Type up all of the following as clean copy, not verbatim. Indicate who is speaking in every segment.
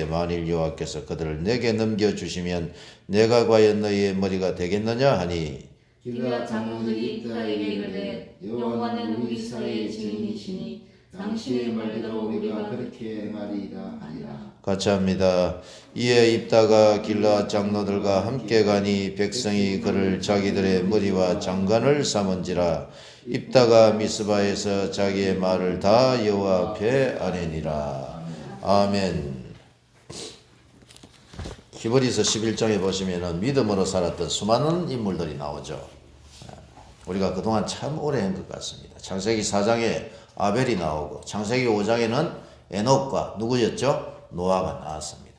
Speaker 1: 만일 여호와께서 그들을 내게 넘겨주시면 내가 과연 너희의 머리가 되겠느냐 하니
Speaker 2: 길라 장로들이 입다에게 이르되 여호와는 우리 사이의 증인이시니 당신의 말대로 우리가 그렇게 행하리이다 하니라.
Speaker 1: 같이 합니다. 이에 입다가 길르앗 장로들과 함께 가니 백성이 그를 자기들의 머리와 장관을 삼은지라. 입다가 미스바에서 자기의 말을 다 여호와 앞에 아뢰니라. 아멘. 히브리서 11장에 보시면은 믿음으로 살았던 수많은 인물들이 나오죠. 우리가 그동안 참 오래 한 것 같습니다. 창세기 4장에 아벨이 나오고 창세기 5장에는 에녹과 누구였죠? 노아가 나왔습니다.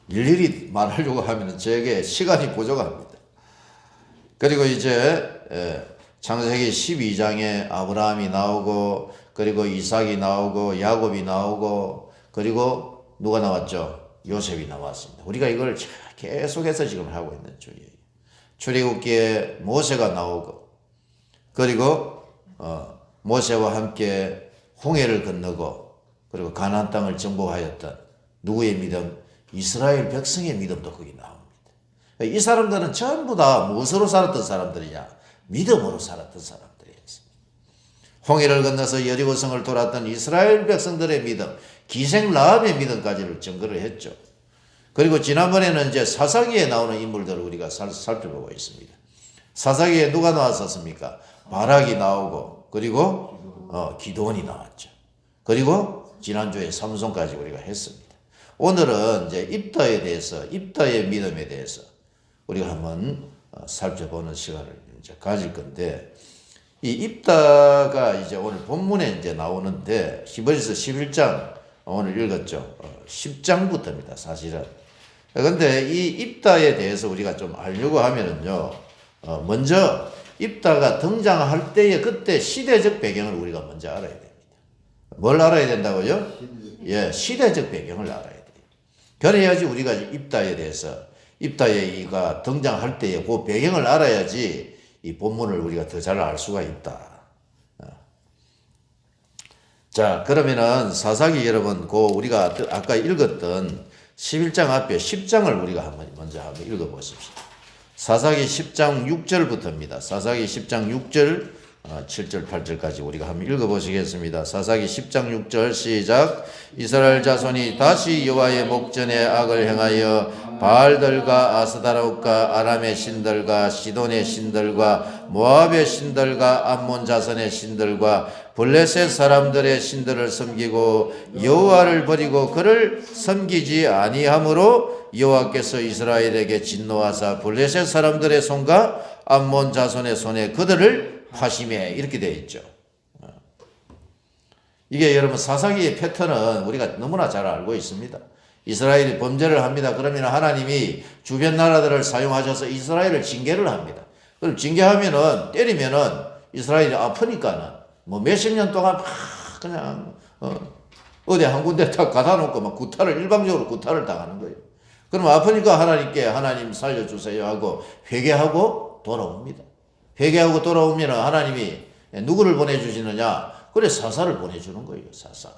Speaker 1: 일일이 말하려고 하면 저에게 시간이 부족합니다. 그리고 이제 창세기 12장에 아브라함이 나오고 그리고 이삭이 나오고 야곱이 나오고 그리고 누가 나왔죠? 요셉이 나왔습니다. 우리가 이걸 계속해서 지금 하고 있는 주의예요. 출애굽기에 모세가 나오고 그리고 모세와 함께 홍해를 건너고 그리고 가나안 땅을 정복하였던 누구의 믿음? 이스라엘 백성의 믿음도 거기 나옵니다. 이 사람들은 전부 다 무엇으로 살았던 사람들이냐? 믿음으로 살았던 사람들이었습니다. 홍해를 건너서 여리고성을 돌았던 이스라엘 백성들의 믿음, 기생 라합의 믿음까지를 증거를 했죠. 그리고 지난번에는 이제 사사기에 나오는 인물들을 우리가 살펴보고 있습니다. 사사기에 누가 나왔었습니까? 바락이 나오고 그리고 기드온이 나왔죠. 그리고 지난주에 삼손까지 우리가 했습니다. 오늘은 이제 입다에 대해서, 입다의 믿음에 대해서 우리가 한번 살펴보는 시간을 이제 가질 건데, 이 입다가 이제 오늘 본문에 이제 나오는데 히브리서 11장 오늘 읽었죠. 10장부터입니다, 사실은. 그런데 이 입다에 대해서 우리가 좀 알려고 하면은요, 먼저 입다가 등장할 때의 그때 시대적 배경을 우리가 먼저 알아야 됩니다. 뭘 알아야 된다고요? 예, 시대적 배경을 알아야 돼요. 그래야지 우리가 입다에 대해서, 입다의 이가 등장할 때의 그 배경을 알아야지 이 본문을 우리가 더 잘 알 수가 있다. 자, 그러면은 사사기 여러분, 우리가 아까 읽었던 11장 앞에 10장을 우리가 먼저 한번 읽어보십시오. 사사기 10장 6절부터입니다. 사사기 10장 6절, 7절, 8절까지 우리가 한번 읽어보시겠습니다. 사사기 10장 6절 시작. 이스라엘 자손이 다시 여호와의 목전에 악을 행하여 바알들과 아스다롯과 아람의 신들과 시돈의 신들과 모압의 신들과 암몬 자손의 신들과 블레셋 사람들의 신들을 섬기고 여호와를 버리고 그를 섬기지 아니함으로 여호와께서 이스라엘에게 진노하사 블레셋 사람들의 손과 암몬 자손의 손에 그들을 파심해, 이렇게 되어 있죠. 이게 여러분 사사기의 패턴은 우리가 너무나 잘 알고 있습니다. 이스라엘이 범죄를 합니다. 그러면 하나님이 주변 나라들을 사용하셔서 이스라엘을 징계를 합니다. 그럼 징계하면은, 때리면은 이스라엘이 아프니까는 뭐 몇십 년 동안 막 그냥 어디 한 군데 딱 가다 놓고 막 일방적으로 구타를 당하는 거예요. 그럼 아프니까 하나님께 하나님 살려주세요 하고 회개하고 돌아옵니다. 회개하고 돌아오면 하나님이 누구를 보내주시느냐? 그래, 사사를 보내주는 거예요. 사사.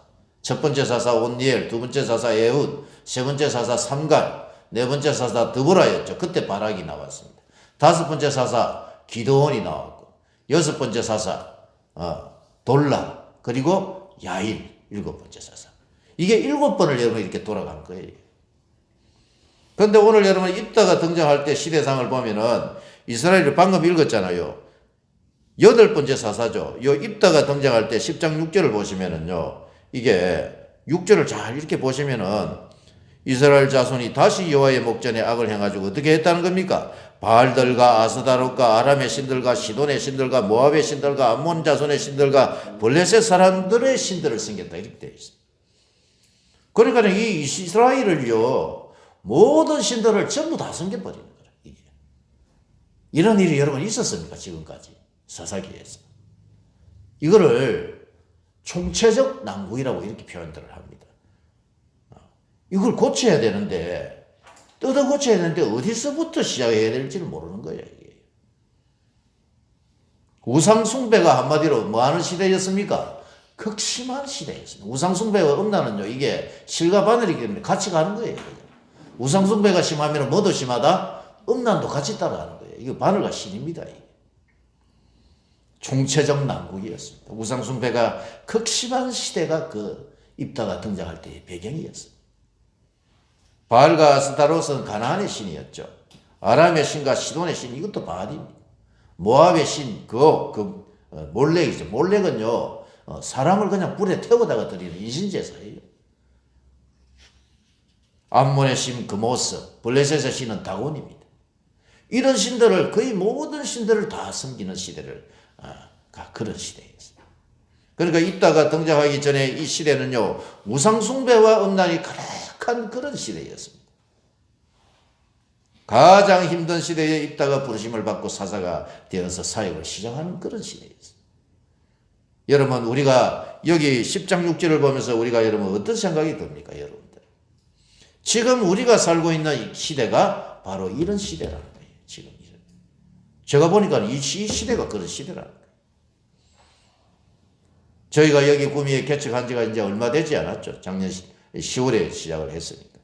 Speaker 1: 첫 번째 사사 온니엘, 두 번째 사사 에훗, 세 번째 사사 삼갈, 네 번째 사사 드보라였죠. 그때 바락이 나왔습니다. 다섯 번째 사사 기드온이 나왔고, 여섯 번째 사사 돌라, 그리고 야일, 일곱 번째 사사. 이게 7번을 여러분 이렇게 돌아간 거예요. 그런데 오늘 여러분 입다가 등장할 때 시대상을 보면은 이스라엘을 방금 읽었잖아요. 8번째 사사죠. 요 입다가 등장할 때 10장 6절을 보시면은요, 이게 6절을 잘 이렇게 보시면은 이스라엘 자손이 다시 여호와의 목전에 악을 행하지고 어떻게 했다는 겁니까? 바알들과 아스다롯과 아람의 신들과 시돈의 신들과 모압의 신들과 암몬 자손의 신들과 블레셋 사람들의 신들을 섬겼다, 이렇게 되어 있어요. 그러니까 이 이스라엘을요, 모든 신들을 전부 다 섬겨버리는 거예요. 이런 일이 여러분 있었습니까? 지금까지 사사기에서. 이거를 총체적 난국이라고 이렇게 표현들을 합니다. 이걸 고쳐야 되는데, 뜯어 고쳐야 되는데 어디서부터 시작해야 될지를 모르는 거예요. 이게. 우상 숭배가 한마디로 뭐 하는 시대였습니까? 극심한 시대였습니다. 우상숭배와 음란은요, 이게 실과 바늘이기 때문에 같이 가는 거예요. 우상숭배가 심하면 뭐도 심하다? 음란도 같이 따라가는 거예요. 이거 바늘과 신입니다. 이게. 총체적 난국이었습니다. 우상숭배가 극심한 시대가 그 입다가 등장할 때의 배경이었어요. 바알과 아스타롯은 가나안의 신이었죠. 아람의 신과 시돈의 신, 이것도 바알입니다. 모압의 신, 몰렉이죠. 몰렉은요, 사람을 그냥 불에 태우다가 드리는 인신제사예요. 암몬의 신 그모스, 블레셋의 신은 다곤입니다. 이런 신들을, 거의 모든 신들을 다 섬기는 시대를, 그런 시대였어요. 그러니까 입다가 등장하기 전에 이 시대는요, 우상숭배와 음란이 가득한 그런 시대였습니다. 가장 힘든 시대에 입다가 부르심을 받고 사사가 되어서 사역을 시작하는 그런 시대였어요. 여러분, 우리가 여기 10장 6절을 보면서 우리가 여러분 어떤 생각이 듭니까, 여러분들? 지금 우리가 살고 있는 이 시대가 바로 이런 시대라는 거예요. 지금 제가 보니까 이 시대가 그런 시대라는 거예요. 저희가 여기 구미에 개척한 지가 이제 얼마 되지 않았죠. 작년 10월에 시작을 했으니까.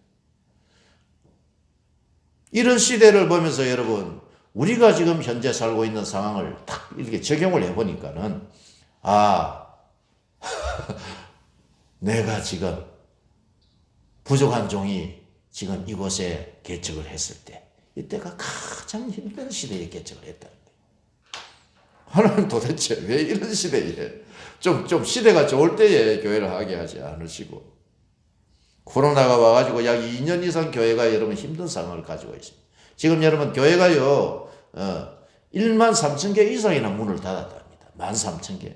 Speaker 1: 이런 시대를 보면서 여러분, 우리가 지금 현재 살고 있는 상황을 딱 이렇게 적용을 해보니까는, 내가 지금 부족한 종이 지금 이곳에 개척을 했을 때, 이때가 가장 힘든 시대에 개척을 했다는 거예요. 하나님 도대체 왜 이런 시대에, 좀 시대가 좋을 때에 교회를 하게 하지 않으시고, 코로나가 와가지고 약 2년 이상 교회가 여러분 힘든 상황을 가지고 있습니다. 지금 여러분 교회가요, 1만 3천 개 이상이나 문을 닫았답니다. 13,000개.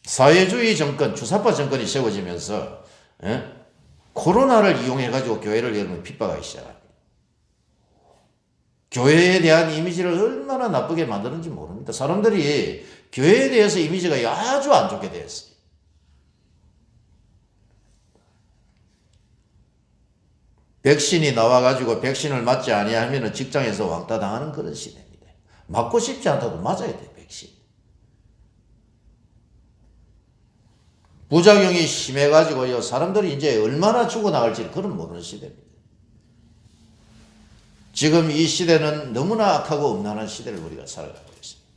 Speaker 1: 사회주의 정권, 주사파 정권이 세워지면서, 코로나를 이용해가지고 교회를 여러분 핍박하기 시작합니다. 교회에 대한 이미지를 얼마나 나쁘게 만드는지 모릅니다. 사람들이 교회에 대해서 이미지가 아주 안 좋게 되었어요. 백신이 나와가지고 백신을 맞지 아니하면 직장에서 왕따 당하는 그런 시대입니다. 맞고 싶지 않다도 맞아야 돼, 백신. 부작용이 심해가지고요, 사람들이 이제 얼마나 죽어나갈지 그런 모르는 시대입니다. 지금 이 시대는 너무나 악하고 음란한 시대를 우리가 살아가고 있습니다.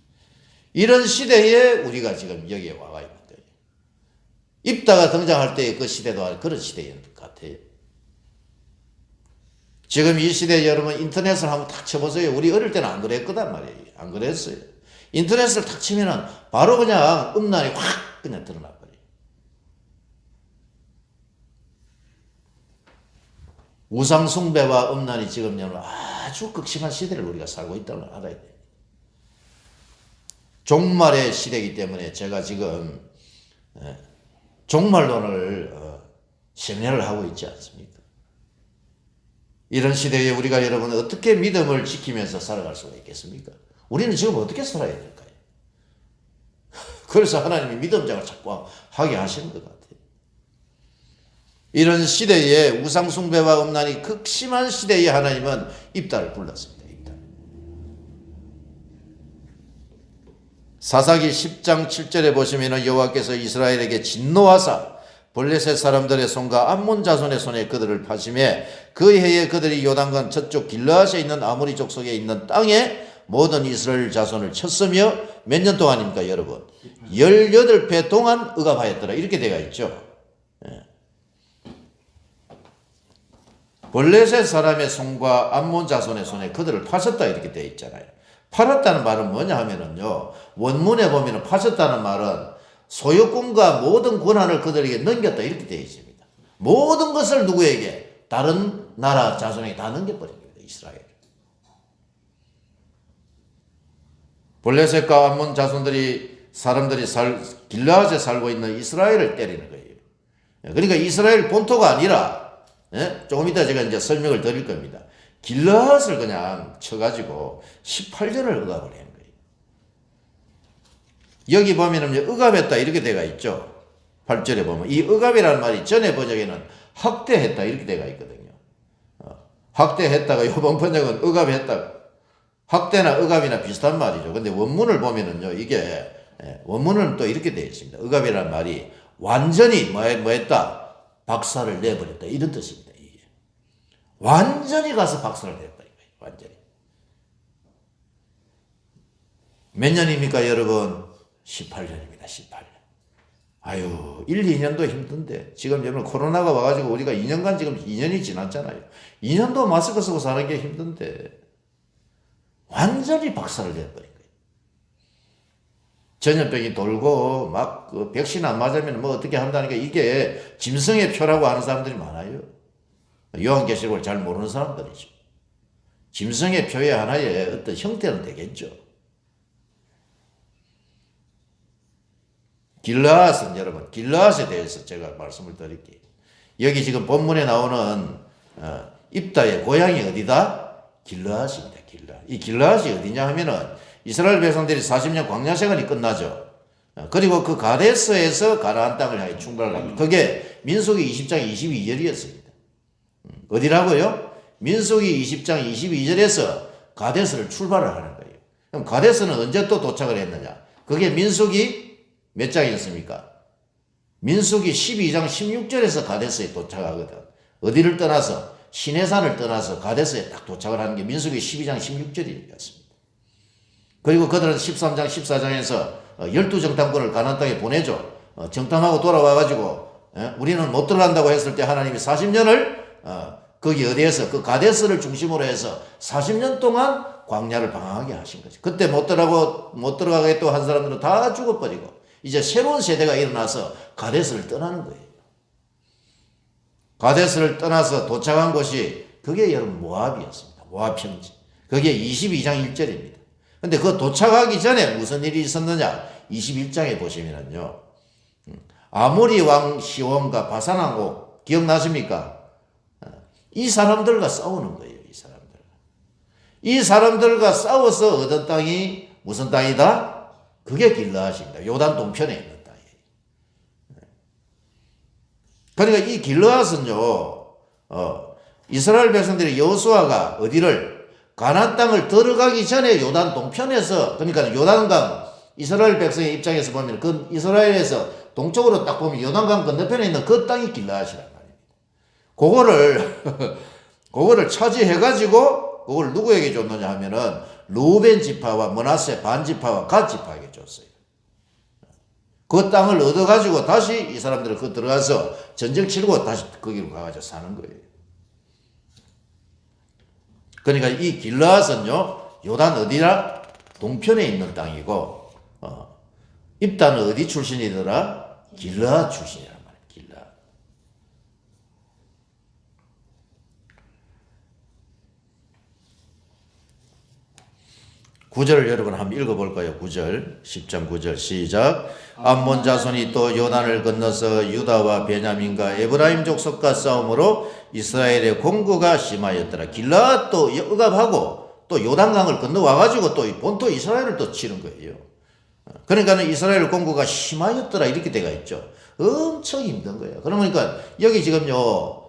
Speaker 1: 이런 시대에 우리가 지금 여기에 와가 있는 거예요. 입다가 등장할 때의 그 시대도 그런 시대인 것 같아요. 지금 이 시대에 여러분 인터넷을 한번 탁 쳐보세요. 우리 어릴 때는 안 그랬거든 말이에요. 안 그랬어요. 인터넷을 탁 치면은 바로 그냥 음란이 확 그냥 드러나 버려요. 우상숭배와 음란이 지금 여러분 아주 극심한 시대를 우리가 살고 있다는 걸 알아야 돼요. 종말의 시대이기 때문에 제가 지금 종말론을 세미나를 하고 있지 않습니까? 이런 시대에 우리가 여러분 어떻게 믿음을 지키면서 살아갈 수가 있겠습니까? 우리는 지금 어떻게 살아야 될까요? 그래서 하나님이 믿음장을 자꾸 하게 하시는 것 같아요. 이런 시대에 우상숭배와 음란이 극심한 시대에 하나님은 입다를 불렀습니다. 입다. 사사기 10장 7절에 보시면 여호와께서 이스라엘에게 진노하사 블레셋 사람들의 손과 암몬 자손의 손에 그들을 파심해 그 해에 그들이 요단강 저쪽 길르앗에 있는 아모리 족속에 있는 땅에 모든 이스라엘 자손을 쳤으며 몇 년 동안입니까 여러분? 18배 동안 억압하였더라. 이렇게 되어 있죠. 블레셋 사람의 손과 암몬 자손의 손에 그들을 파셨다 이렇게 되어 있잖아요. 팔았다는 말은 뭐냐 하면은요, 원문에 보면은 파셨다는 말은 소유권과 모든 권한을 그들에게 넘겼다 이렇게 되어 있습니다. 모든 것을 누구에게? 다른 나라 자손에게 다 넘겨버린 겁니다. 이스라엘. 블레셋과 암몬 자손들이 사람들이 길르앗에 살고 있는 이스라엘을 때리는 거예요. 그러니까 이스라엘 본토가 아니라 조금 이따 제가 이제 설명을 드릴 겁니다. 길르앗을 그냥 쳐가지고 18년을 억압을 한 거예요. 여기 보면은 억압했다 이렇게 되어 있죠. 8절에 보면 이 억압이라는 말이 전에 번역에는 학대했다 이렇게 되어 있거든요. 학대했다가 이번 번역은 억압했다. 학대나 억압이나 비슷한 말이죠. 근데 원문을 보면은요, 이게 원문은 또 이렇게 되어 있습니다. 억압이라는 말이 완전히 뭐했다? 박살을 내버렸다. 이런 뜻입니다. 이게. 완전히 가서 박살을 내버린 거예요. 완전히. 몇 년입니까, 여러분? 18년입니다. 18년. 아유, 1, 2년도 힘든데 지금 여러분 코로나가 와가지고 우리가 2년간 지금 2년이 지났잖아요. 2년도 마스크 쓰고 사는 게 힘든데 완전히 박살을 내버린 거예요. 전염병이 돌고 막그 백신 안 맞으면 뭐 어떻게 한다니까 이게 짐승의 표라고 하는 사람들이 많아요. 요한계시록을 잘 모르는 사람들이죠. 짐승의 표의 하나의 어떤 형태는 되겠죠. 길르앗은 여러분, 길르앗에 대해서 제가 말씀을 드릴게요. 여기 지금 본문에 나오는 입다의 고향이 어디다? 길르앗입니다. 길르앗. 이 길르앗이 어디냐 하면은 이스라엘 백성들이 40년 광야 생활이 끝나죠. 그리고 그 가데스에서 가나안 땅을 향해 출발을 합니다. 그게 민수기 20장 22절이었습니다. 어디라고요? 민수기 20장 22절에서 가데스를 출발을 하는 거예요. 그럼 가데스는 언제 또 도착을 했느냐? 그게 민수기 몇 장이었습니까? 민수기 12장 16절에서 가데스에 도착하거든. 어디를 떠나서? 시내산을 떠나서 가데스에 딱 도착을 하는 게 민수기 12장 16절이었습니다. 그리고 그들은 13장 14장에서 12정탐꾼을 가나안 땅에 보내죠. 정탐하고 돌아와가지고 우리는 못 들어간다고 했을 때 하나님이 40년을 거기 어디에서 그 가데스를 중심으로 해서 40년 동안 광야를 방황하게 하신 거죠. 그때 못 들어가겠다고 한 사람들은 다 죽어버리고 이제 새로운 세대가 일어나서 가데스를 떠나는 거예요. 가데스를 떠나서 도착한 곳이 그게 여러분 모압이었습니다. 모압 평지. 그게 22장 1절입니다. 근데 그 도착하기 전에 무슨 일이 있었느냐? 21장에 보시면은요. 아모리 왕 시온과 바산 왕 옥 기억나십니까? 이 사람들과 싸우는 거예요. 이 사람들과 싸워서 얻은 땅이 무슨 땅이다? 그게 길르앗입니다. 요단 동편에 있는 땅이에요. 그러니까 이 길르앗은요, 이스라엘 백성들이 여호수아가 어디를 가나안 땅을 들어가기 전에 요단 동편에서, 그러니까 요단강 이스라엘 백성의 입장에서 보면 그 이스라엘에서 동쪽으로 딱 보면 요단강 건너편에 있는 그 땅이 길르앗이란 말입니다. 그거를 차지해가지고 그걸 누구에게 줬느냐 하면은 루벤 지파와 므낫세 반 지파와 갓 지파에게 줬어요. 그 땅을 얻어가지고 다시 이 사람들은 그 들어가서 전쟁 치르고 다시 거기로 가가지고 사는 거예요. 그러니까 이 길르앗은요, 요단 어디라? 동편에 있는 땅이고, 입다는 어디 출신이더라? 길르앗 출신이란 말이에요. 길르앗. 구절을 여러분 한번 읽어볼까요? 9절, 10장 9절 시작. 암몬 자손이 또 요단을 건너서 유다와 베냐민과 에브라임 족속과 싸움으로 이스라엘의 공고가 심하였더라. 길르앗도 억압하고 또 요단강을 건너와가지고 또 본토 이스라엘을 또 치는 거예요. 그러니까는 이스라엘 공고가 심하였더라 이렇게 돼가 있죠. 엄청 힘든 거예요. 그러니까 여기 지금요,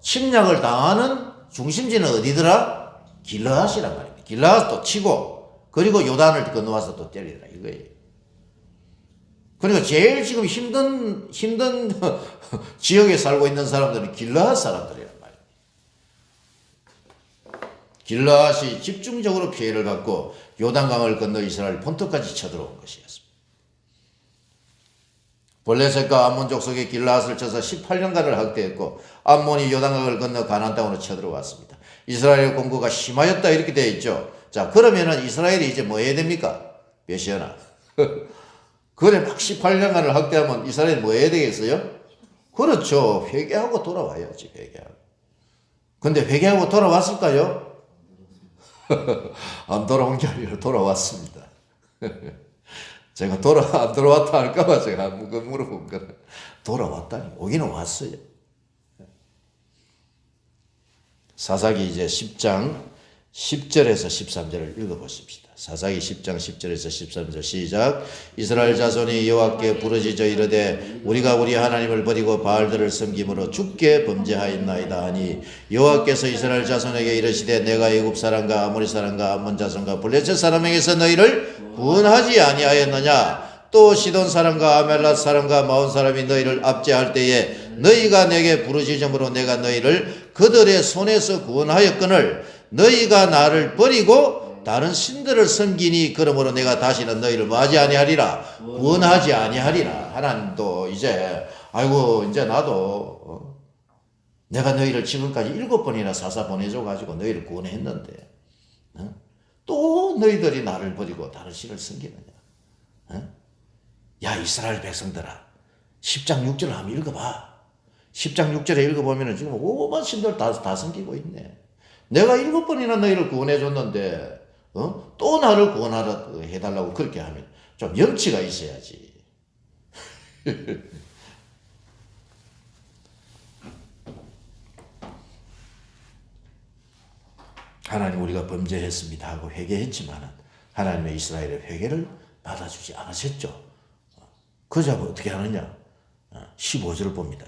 Speaker 1: 침략을 당하는 중심지는 어디더라? 길르앗이란 말입니다. 길르앗 또 치고 그리고 요단을 건너와서 또 때리더라 이거예요. 그러니까 제일 지금 힘든 지역에 살고 있는 사람들은 길르앗 사람들이란 말이에요. 길르앗이 집중적으로 피해를 받고 요단강을 건너 이스라엘 본토까지 쳐들어온 것이었습니다. 블레셋과 암몬 족속의 길르앗을 쳐서 18년간을 학대했고 암몬이 요단강을 건너 가나안 땅으로 쳐들어왔습니다. 이스라엘 공고가 심하였다 이렇게 되어 있죠. 자, 그러면은 이스라엘이 이제 뭐 해야 됩니까? 몇이나? 그래 막 18년간을 학대하면 이스라엘이 뭐 해야 되겠어요? 그렇죠. 회개하고 돌아와야지. 회개하고. 근데 회개하고 돌아왔을까요? 안 돌아온 게 아니라 돌아왔습니다. 제가 안 돌아왔다 할까봐 제가 물어본 거는 돌아왔다니 오기는 왔어요. 사사기 이제 10장 10절에서 13절을 읽어보십시다. 사사기 10장 10절에서 13절 시작. 이스라엘 자손이 여호와께 부르짖어 이르되 우리가 우리 하나님을 버리고 바알들을 섬김으로 주께 범죄하였나이다 하니 여호와께서 이스라엘 자손에게 이르시되 내가 애굽 사람과 아모리 사람과 암몬 자손과 블레셋 사람에게서 너희를 구원하지 아니하였느냐. 또 시돈 사람과 아멜랏 사람과 마온 사람이 너희를 압제할 때에 너희가 내게 부르짖음으로 내가 너희를 그들의 손에서 구원하였거늘 너희가 나를 버리고 다른 신들을 섬기니 그러므로 내가 다시는 너희를 뭐하지 아니하리라 구원하지 아니하리라. 하나님도 이제 아이고 이제 나도 내가 너희를 지금까지 7번이나 사사 보내줘 가지고 너희를 구원했는데 또 너희들이 나를 버리고 다른 신을 섬기느냐. 야 이스라엘 백성들아 10장 6절을 한번 읽어봐. 10장 6절에 읽어보면 지금 오만 신들 다 섬기고 있네. 내가 7번이나 너희를 구원해줬는데 또 나를 구원하라 해달라고 그렇게 하면 좀 염치가 있어야지. 하나님 우리가 범죄했습니다 하고 회개했지만 하나님의 이스라엘의 회개를 받아주지 않으셨죠. 그저 어떻게 하느냐. 15절을 봅니다.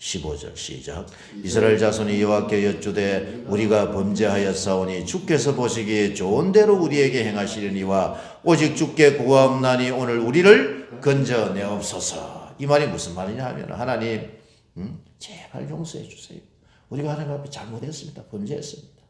Speaker 1: 15절 시작. 이스라엘 자손이 여호와께 여쭈되 우리가 범죄하였사오니 주께서 보시기에 좋은 대로 우리에게 행하시려니와 오직 주께 구하옵나니 오늘 우리를 건져내옵소서. 이 말이 무슨 말이냐 하면 하나님 제발 용서해 주세요. 우리가 하나님 앞에 잘못했습니다. 범죄했습니다.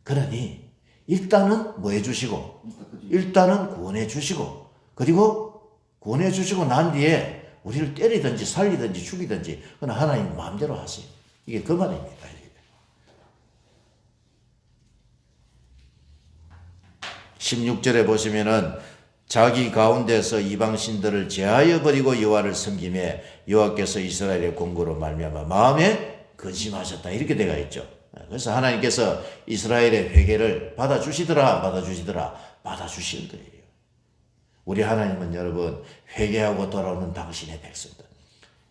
Speaker 1: 그러니 일단은 뭐 해주시고 일단은 구원해 주시고 그리고 구원해 주시고 난 뒤에 우리를 때리든지 살리든지 죽이든지 그건 하나님 마음대로 하세요. 이게 그 말입니다. 16절에 보시면은 자기 가운데서 이방 신들을 제하여 버리고 여호와를 섬김에 여호와께서 이스라엘의 공고로 말미암아 마음에 근심하셨다 이렇게 되어 있죠. 그래서 하나님께서 이스라엘의 회개를 받아주시더라 받아주실 거예요. 우리 하나님은 여러분 회개하고 돌아오는 당신의 백성들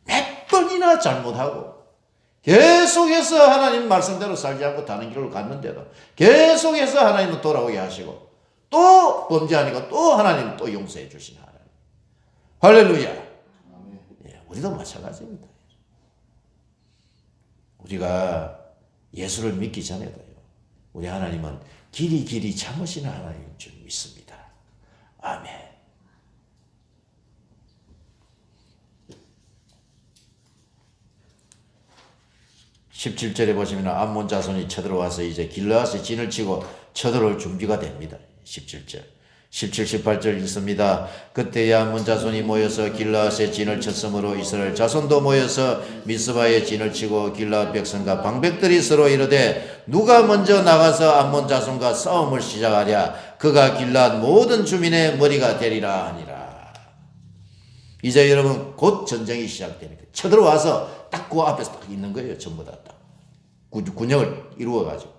Speaker 1: 몇 번이나 잘못하고 계속해서 하나님 말씀대로 살지 않고 다른 길로 갔는데도 계속해서 하나님은 돌아오게 하시고 또 범죄하니까 또 하나님 또 용서해 주신 하나님. 할렐루야. 예, 우리도 마찬가지입니다. 우리가 예수를 믿기 전에도요 우리 하나님은 길이 참으시는 하나님인 줄 믿습니다. 아멘. 17절에 보시면 암몬 자손이 쳐들어와서 이제 길르앗에 진을 치고 쳐들어올 준비가 됩니다. 17절. 17, 18절 읽습니다. 그때야 암몬 자손이 모여서 길르앗에 진을 쳤으므로 이스라엘 자손도 모여서 미스바에 진을 치고 길르앗 백성과 방백들이 서로 이르되 누가 먼저 나가서 암몬 자손과 싸움을 시작하랴 그가 길르앗 모든 주민의 머리가 되리라 하니라. 이제 여러분 곧 전쟁이 시작됩니다. 쳐들어와서 딱 그 앞에서 딱 있는 거예요. 전부 다 딱. 군영을 이루어가지고.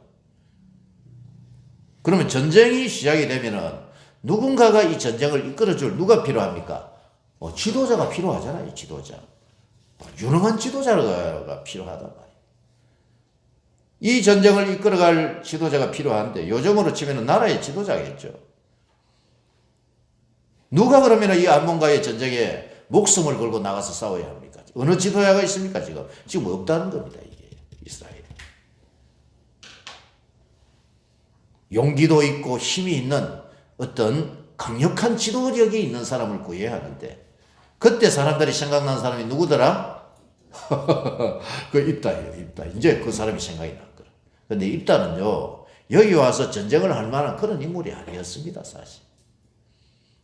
Speaker 1: 그러면 전쟁이 시작이 되면은 누군가가 이 전쟁을 이끌어줄 누가 필요합니까? 지도자가 필요하잖아요. 지도자. 유능한 지도자가 필요하단 말이에요. 이 전쟁을 이끌어갈 지도자가 필요한데 요즘으로 치면 나라의 지도자겠죠. 누가 그러면 이 암몬과의 전쟁에 목숨을 걸고 나가서 싸워야 합니까? 어느 지도자가 있습니까? 지금 없다는 겁니다. 이게 이스라엘. 용기도 있고 힘이 있는 어떤 강력한 지도력이 있는 사람을 구해야 하는데 그때 사람들이 생각나는 사람이 누구더라? 그 입다예요. 입다. 이제 그 사람이 생각이 날 거라. 근데 입다는요 여기 와서 전쟁을 할 만한 그런 인물이 아니었습니다. 사실.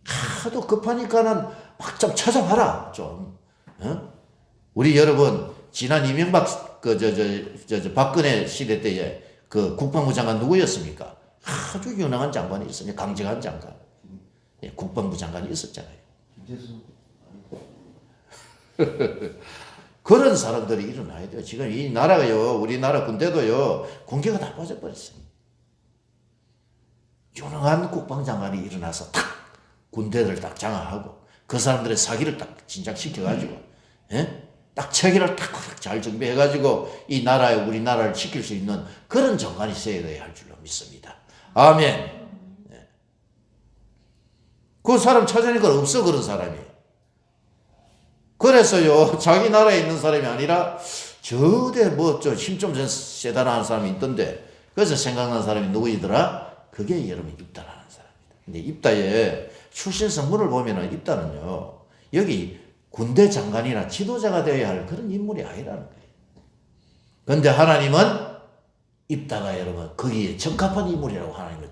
Speaker 1: 하도 급하니까는 막 좀 찾아봐라 좀. 우리 여러분 지난 이명박 박근혜 시대 때에 그 국방부 장관 누구였습니까? 아주 유능한 장관이 있었냐. 강정한 장관. 예, 국방부 장관이 있었잖아요. 그런 사람들이 일어나야 돼요. 지금 이 나라가요, 우리나라 군대도요, 공개가 다 빠져버렸어요. 유능한 국방장관이 일어나서 탁 군대를 딱 장악하고 그 사람들의 사기를 딱 진작시켜가지고, 예? 딱 체계를 딱 잘 정비해가지고 이 나라에 우리나라를 지킬 수 있는 그런 정관이 있어야 할 줄로 믿습니다. 아멘. 그 사람 찾으니까 없어, 그런 사람이. 그래서요, 자기 나라에 있는 사람이 아니라 저대 뭐 좀 힘 좀 세다라는 사람이 있던데, 그래서 생각난 사람이 누구이더라? 그게 여러분 입다라는 사람입니다. 근데 입다의 출신 성분을 보면은 입다는요, 여기 군대 장관이나 지도자가 되어야 할 그런 인물이 아니라는 거예요. 그런데 하나님은 입다가 여러분 거기에 적합한 인물이라고 하나님은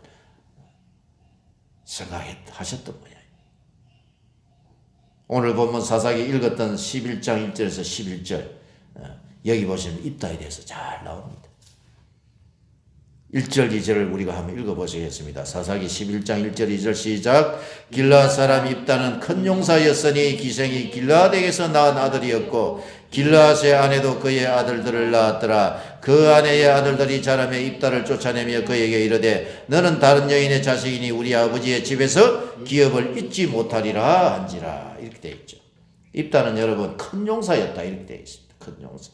Speaker 1: 생각하셨던 거예요. 오늘 본문 사사기 읽었던 11장 1절에서 11절 여기 보시면 입다에 대해서 잘 나옵니다. 1절 2절을 우리가 한번 읽어보시겠습니다. 사사기 11장 1절 2절 시작. 길르앗 사람 입다는 큰 용사였으니 기생이 길르앗에게서 낳은 아들이었고 길르앗의 아내도 그의 아들들을 낳았더라. 그 아내의 아들들이 자라매 입다를 쫓아내며 그에게 이르되 너는 다른 여인의 자식이니 우리 아버지의 집에서 기업을 잊지 못하리라 한지라. 이렇게 되어 있죠. 입다는 여러분 큰 용사였다 이렇게 되어 있습니다. 큰 용사.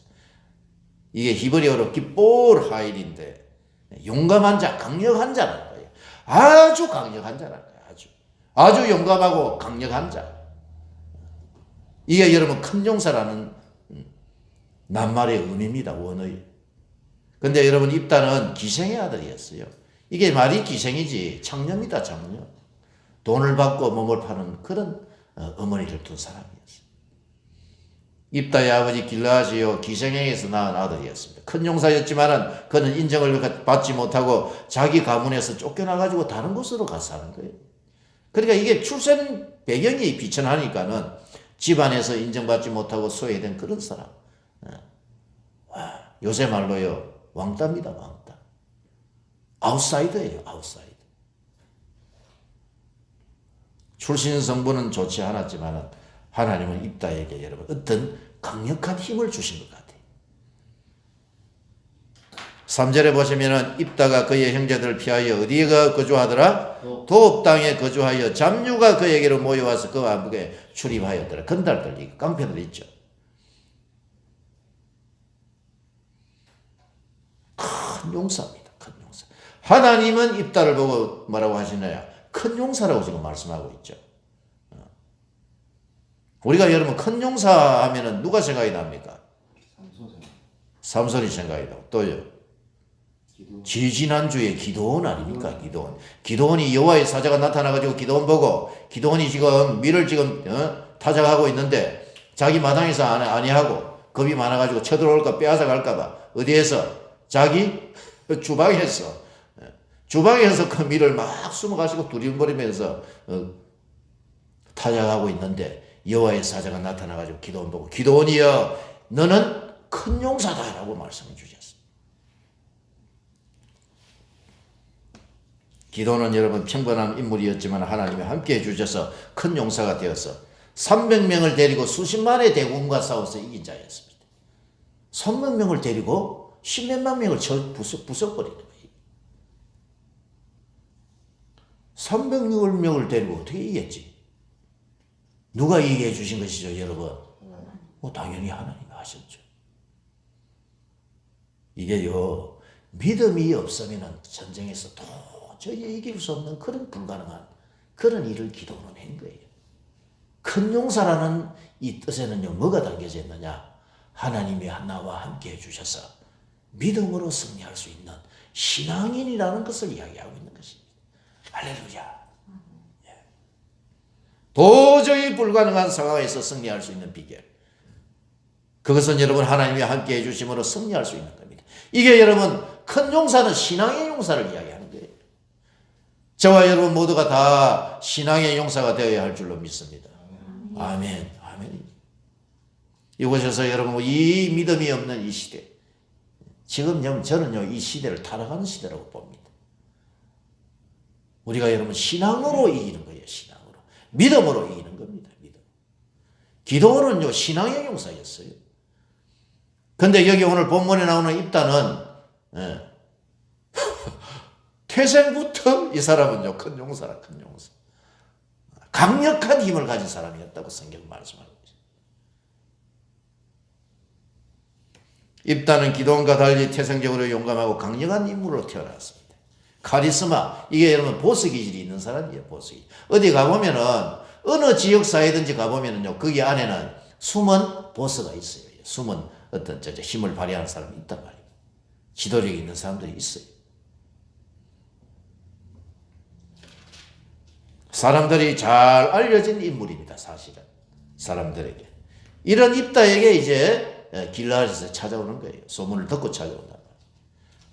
Speaker 1: 이게 히브리어로 기볼 하일인데 용감한 자, 강력한 자라는 거예요. 아주 강력한 자라는 거예요. 아주 용감하고 강력한 자. 이게 여러분 큰 용사라는 낱말의 의미입니다. 원어의. 근데 여러분 입다는 기생의 아들이었어요. 이게 말이 기생이지 창녀입니다. 창녀. 돈을 받고 몸을 파는 그런 어머니를 둔 사람이었어요. 입다의 아버지 길르앗이요 기생에게서 낳은 아들이었습니다. 큰 용사였지만은 그는 인정을 받지 못하고 자기 가문에서 쫓겨나가지고 다른 곳으로 가서 사는 거예요. 그러니까 이게 출생 배경이 비천하니까는 집안에서 인정받지 못하고 소외된 그런 사람. 요새 말로요 왕따입니다. 왕따. 아웃사이더예요. 아웃사이더. 출신 성분은 좋지 않았지만 하나님은 입다에게 여러분 어떤 강력한 힘을 주신 것 같아요. 3절에 보시면은 입다가 그의 형제들을 피하여 어디에 거주하더라? 도읍 땅에 거주하여 잡류가 그에게로 모여와서 그 안복에 출입하였더라. 건달들, 깡패들 있죠. 큰 용사입니다. 큰 용사. 하나님은 입다를 보고 뭐라고 하시나요? 큰 용사라고 지금 말씀하고 있죠. 우리가 여러분 큰 용사 하면은 누가 생각이 납니까? 삼손이 생각이 나고 또요. 지지난주에 기도원 아닙니까? 기도원이 여호와의 사자가 나타나가지고 기도원 보고 기도원이 지금 밀을 지금 타작하고 있는데 자기 마당에서 아니하고 겁이 많아가지고 쳐들어올까 빼앗아 갈까봐 어디에서? 자기 주방에서 그 밀을 막 숨어가지고 두리번거리면서 타작하고 있는데 여호와의 사자가 나타나가지고 기도원 보고 기도원이여 너는 큰 용사다라고 말씀해 주셨어요. 기도는 여러분 평범한 인물이었지만 하나님이 함께해 주셔서 큰 용사가 되어서 300명을 데리고 수십만의 대군과 싸워서 이긴 자였습니다. 300명을 데리고 10몇만 명을 부숴버리는 거예요. 300명을 데리고 어떻게 이겼지? 누가 이기게 해주신 것이죠, 여러분? 당연히 하나님이 하셨죠. 이게요, 믿음이 없으면 전쟁에서 도저히 이길 수 없는 그런 불가능한 그런 일을 기도는 한 거예요. 큰 용사라는 이 뜻에는요, 뭐가 담겨져 있느냐? 하나님이 나와 함께 해주셔서 믿음으로 승리할 수 있는 신앙인이라는 것을 이야기하고 있는 것입니다. 할렐루야. 도저히 불가능한 상황에서 승리할 수 있는 비결. 그것은 여러분 하나님이 함께 해주심으로 승리할 수 있는 겁니다. 이게 여러분 큰 용사는 신앙의 용사를 이야기하는 거예요. 저와 여러분 모두가 다 신앙의 용사가 되어야 할 줄로 믿습니다. 아멘. 아멘. 이곳에서 여러분 이 믿음이 없는 이 시대, 지금 저는요 이 시대를 타락하는 시대라고 봅니다. 우리가 여러분 신앙으로 이기는 거예요. 신앙으로. 믿음으로 이기는 겁니다. 믿음. 기도원은요 신앙의 용사였어요. 근데 여기 오늘 본문에 나오는 입다는 태생부터 이 사람은요 큰 용사라. 큰 용사. 강력한 힘을 가진 사람이었다고 성경 말씀하고 있어요. 입다는 기도원과 달리 태생적으로 용감하고 강력한 인물로 태어났습니다. 카리스마, 이게 여러분 보스 기질이 있는 사람이에요. 보스 기질. 어디 가보면은 어느 지역사회든지 가보면은요, 거기 안에는 숨은 보스가 있어요. 숨은 어떤 힘을 발휘하는 사람이 있단 말이에요. 지도력이 있는 사람들이 있어요. 사람들이 잘 알려진 인물입니다. 사실은 사람들에게. 이런 입다에게 이제 길라앗에서 찾아오는 거예요. 소문을 듣고 찾아온다.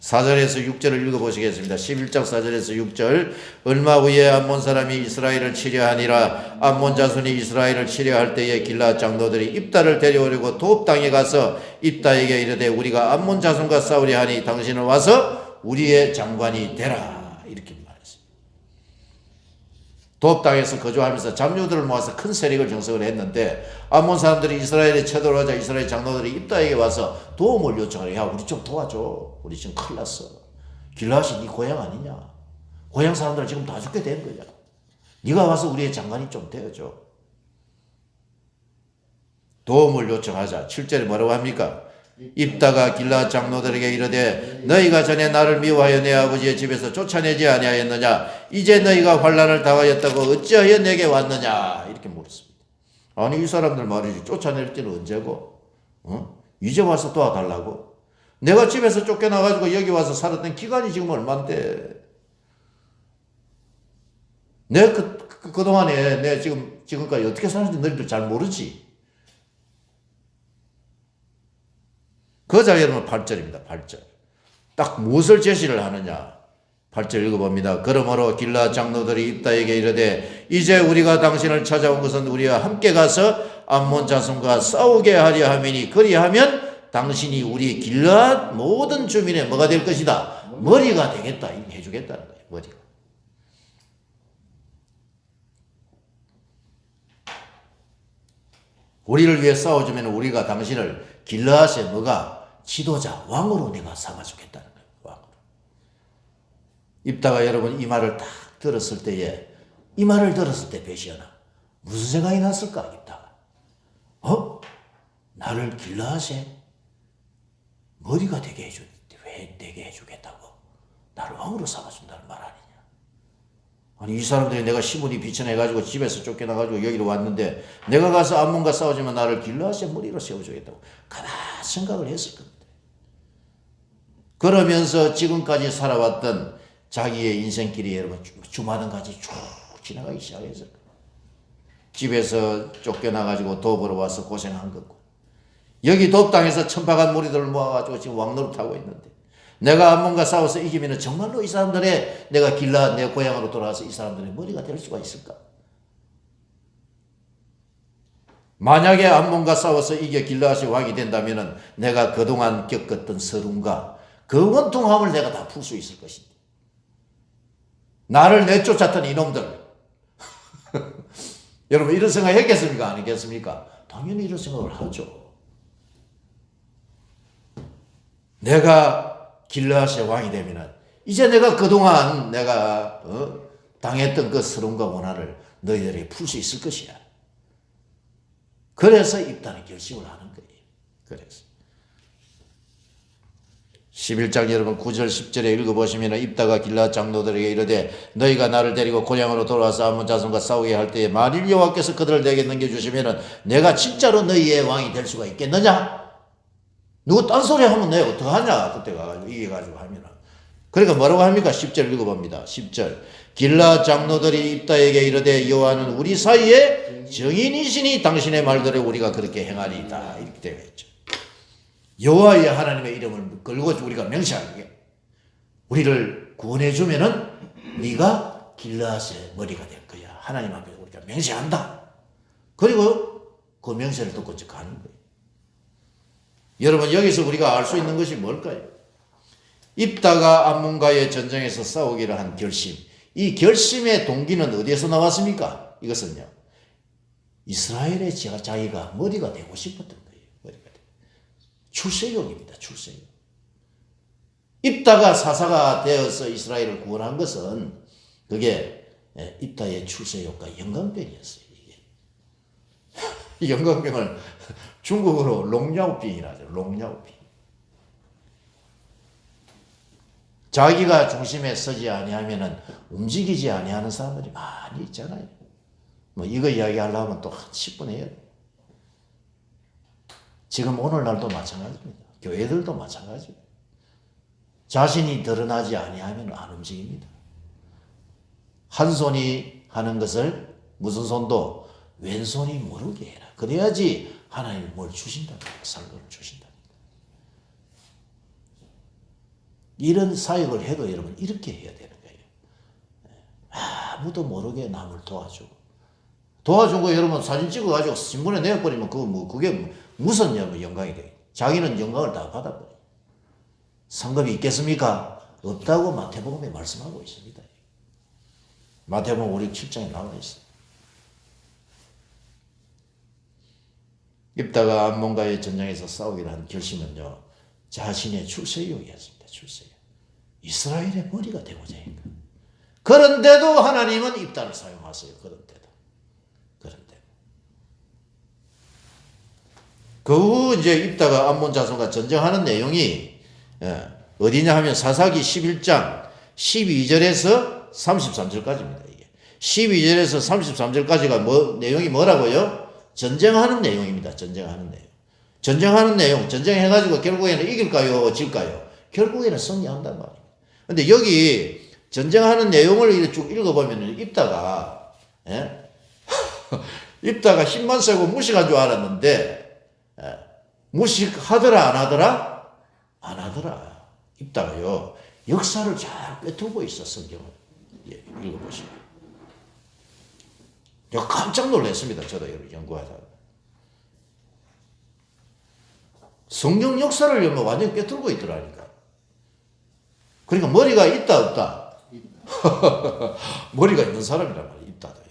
Speaker 1: 4절에서 6절을 읽어보시겠습니다. 11장 4절에서 6절. 얼마 후에 암몬 사람이 이스라엘을 치려하니라. 암몬 자손이 이스라엘을 치려할 때에 길라앗 장로들이 입다를 데려오려고 톱 땅에 가서 입다에게 이르되 우리가 암몬 자손과 싸우려 하니 당신은 와서 우리의 장관이 되라. 이렇게 말했어요. 톱 땅에서 거주하면서 잡류들을 모아서 큰 세력을 형성을 했는데 암몬 사람들이 이스라엘에 쳐들어오자 이스라엘 장로들이 입다에게 와서 도움을 요청하래. 야, 우리 좀 도와줘. 우리 지금 큰일 났어. 길라앗이 네 고향 아니냐? 고향 사람들 지금 다 죽게 된 거야. 네가 와서 우리의 장관이 좀 되어줘. 도움을 요청하자. 7절에 뭐라고 합니까? 입다가 길라앗 장로들에게 이르되 너희가 전에 나를 미워하여 내 아버지의 집에서 쫓아내지 아니하였느냐? 이제 너희가 환난을 당하였다고 어찌하여 내게 왔느냐? 이렇게 물었습니다. 아니 이 사람들 말이지 쫓아낼 때는 언제고? 이제 와서 도와달라고? 내가 집에서 쫓겨나가지고 여기 와서 살았던 기간이 지금 얼만데? 내 그동안에 내 지금까지 어떻게 사는지 너희들 잘 모르지? 그자 여러분 8절입니다. 8절. 딱 무엇을 제시를 하느냐? 8절 읽어봅니다. 그러므로 길라앗 장로들이 입다에게 이르되 이제 우리가 당신을 찾아온 것은 우리와 함께 가서 암몬 자손과 싸우게 하려 함이니 그리하면 당신이 우리 길라앗 모든 주민의 뭐가 될 것이다? 머리가 되겠다. 이렇게 해주겠다는 거예요. 머리가. 우리를 위해 싸워주면 우리가 당신을 길라앗의 뭐가 지도자, 왕으로 내가 삼아주겠다는 거예요. 왕으로. 입다가 여러분 이 말을 딱 들었을 때에 이 말을 들었을 때 베시아나 무슨 생각이 났을까? 입다가 나를 길라앗의 머리가 되게 해주는데 왜 되게 해주겠다고? 나를 왕으로 삼아준다는 말 아니냐? 아니 이 사람들이 내가 시몬이 비천해가지고 집에서 쫓겨나가지고 여기로 왔는데 내가 가서 암몬과 싸우지만 나를 길라앗의 머리로 세워주겠다고 가만히 생각을 했을 겁니다. 그러면서 지금까지 살아왔던 자기의 인생길이 여러분 주마등까지 쭉 지나가기 시작했을 거예요. 집에서 쫓겨나가지고 도보로 와서 고생한 거고 여기 돕당에서 천박한 무리들을 모아가지고 지금 왕노릇하고 있는데 내가 암몬과 싸워서 이기면 정말로 이 사람들의 내가 길라앗 내 고향으로 돌아와서 이 사람들의 머리가 될 수가 있을까? 만약에 암몬과 싸워서 이겨 길라앗이 왕이 된다면 내가 그동안 겪었던 서름과 그 원통함을 내가 다 풀 수 있을 것인데 나를 내쫓았던 이놈들 여러분 이런 생각 했겠습니까? 아니겠습니까? 당연히 이런 생각을 하죠. 내가 길라앗의 왕이 되면 이제 내가 그동안 내가 당했던 그 서름과 원한을 너희들에게 풀 수 있을 것이야. 그래서 입다는 결심을 하는 거예요. 그래서 11장 여러분 9절 10절에 읽어보시면 입다가 길라앗 장로들에게 이르되 너희가 나를 데리고 고향으로 돌아와서 암몬 자손과 싸우게 할 때에 만일 여호와께서 그들을 내게 넘겨주시면 내가 진짜로 너희의 왕이 될 수가 있겠느냐? 누구 딴소리 하면 내가 어떡하냐? 그때 가가지고 이겨가지고 하면은. 그러니까 뭐라고 합니까? 10절 읽어봅니다. 10절. 길라앗 장로들이 입다에게 이르되 여호와는 우리 사이에 정인이시니 당신의 말대로 우리가 그렇게 행하리이다. 이렇게 되어 있죠. 여호와의 하나님의 이름을 걸고 우리가 명시하게 우리를 구원해 주면은 네가 길라앗의 머리가 될 거야. 하나님 앞에 우리가 명시한다. 그리고 그 명세를 듣고 가는 거예요. 여러분 여기서 우리가 알 수 있는 것이 뭘까요? 입다가 암몬과의 전쟁에서 싸우기를 한 결심. 이 결심의 동기는 어디에서 나왔습니까? 이것은요. 이스라엘의 자기가 머리가 되고 싶었던 거예요. 머리가 되고. 출세욕입니다. 출세욕. 입다가 사사가 되어서 이스라엘을 구원한 것은 그게 입다의 출세욕과 영광병이었어요. 이게. 영광병을 중국어로 롱야오병이라죠. 롱야오병. 자기가 중심에 서지 아니하면은 움직이지 아니하는 사람들이 많이 있잖아요. 뭐 이거 이야기하려면 또 한 10분 해야 돼요. 지금 오늘날도 마찬가지입니다. 교회들도 마찬가지예요. 자신이 드러나지 아니하면 안 움직입니다. 한 손이 하는 것을 무슨 손도 왼손이 모르게 해라. 그래야지 하나님이 뭘 주신다니까. 살도를 주신다니까. 이런 사역을 해도 여러분 이렇게 해야 되는 거예요. 아무도 모르게 남을 도와주고 여러분 사진 찍어가지고 신문에 내어버리면 그게 무슨 영광이 돼요. 자기는 영광을 다 받아버려요. 상급이 있겠습니까? 없다고 마태복음에 말씀하고 있습니다. 마태복음 5, 7장에 나와 있어요. 입다가 암몬과의 전쟁에서 싸우기로 한 결심은요, 자신의 출세욕이었습니다. 출세욕. 이스라엘의 머리가 되고자 했고. 그런데도 하나님은 입다를 사용하세요. 그런데도. 그 후 이제 입다가 암몬 자손과 전쟁하는 내용이 어디냐 하면 사사기 11장 12절에서 33절까지입니다. 이게 12절에서 33절까지가 내용이 뭐라고요? 전쟁하는 내용입니다. 전쟁하는 내용. 전쟁해가지고 결국에는 이길까요? 질까요? 결국에는 승리한단 말이에요. 근데 여기 전쟁하는 내용을 쭉 읽어보면 입다가 힘만 세고 무식한 줄 알았는데 무식하더라 안 하더라? 안 하더라. 입다가요 역사를 잘 꿰뚫고 있어. 성경을 읽어보시면 제가 깜짝 놀랐습니다. 저도 연구하다가 성경 역사를 완전히 꿰뚫고 있더라니까. 그러니까 머리가 있다 없다? 머리가 있는 사람이란 말이에요. 입다도요.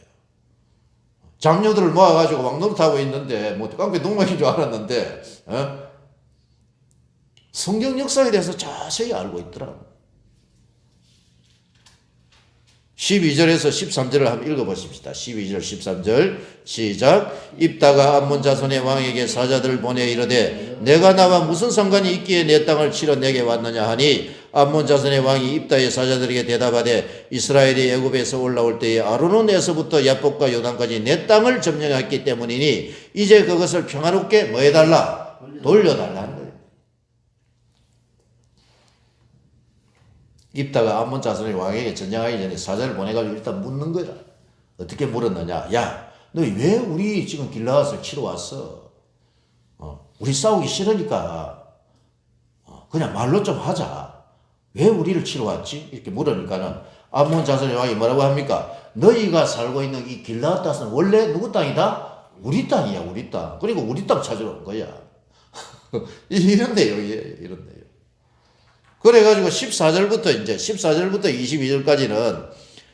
Speaker 1: 장녀들을 모아가지고 왕노릇하고 있는데 뭐 깡패 농락인 줄 알았는데 성경 역사에 대해서 자세히 알고 있더라고요. 12절에서 13절을 한번 읽어보십시다. 12절 13절 시작. 입다가 암몬 자손의 왕에게 사자들을 보내 이르되 내가 나와 무슨 상관이 있기에 내 땅을 치러 내게 왔느냐 하니 암몬 자손의 왕이 입다의 사자들에게 대답하되 이스라엘이 애굽에서 올라올 때에 아르논에서부터 야복과 요단까지 내 땅을 점령했기 때문이니 이제 그것을 평화롭게 뭐 해달라? 돌려달라 하는 거예요. 입다가 암몬 자손의 왕에게 전쟁하기 전에 사자를 보내가지고 일단 묻는 거야. 어떻게 물었느냐? 야, 너 왜 우리 지금 길라앗을 치러 왔어? 우리 싸우기 싫으니까 그냥 말로 좀 하자. 왜 우리를 치러 왔지? 이렇게 물으니까는 암몬 자손의 왕이 뭐라고 합니까? 너희가 살고 있는 이 길라앗 땅은 원래 누구 땅이다? 우리 땅이야, 우리 땅. 그리고 우리 땅 찾으러 온 거야. 이런 내용이에요, 이런 내용. 그래가지고 14절부터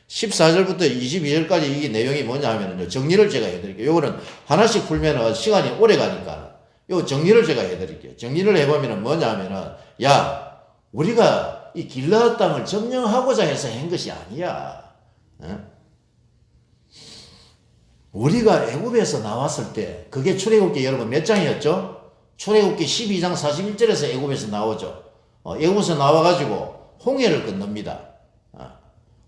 Speaker 1: 22절까지 이게 내용이 뭐냐 하면요. 정리를 제가 해드릴게요. 요거는 하나씩 풀면은 시간이 오래 가니까. 요 정리를 제가 해드릴게요. 정리를 해보면은 뭐냐 하면은, 야, 우리가 이 길라앗 땅을 점령하고자 해서 한 것이 아니야. 우리가 애굽에서 나왔을 때, 그게 출애굽기 여러분 몇 장이었죠? 출애굽기 12장 41절에서 애굽에서 나오죠. 애굽에서 나와가지고 홍해를 건넙니다.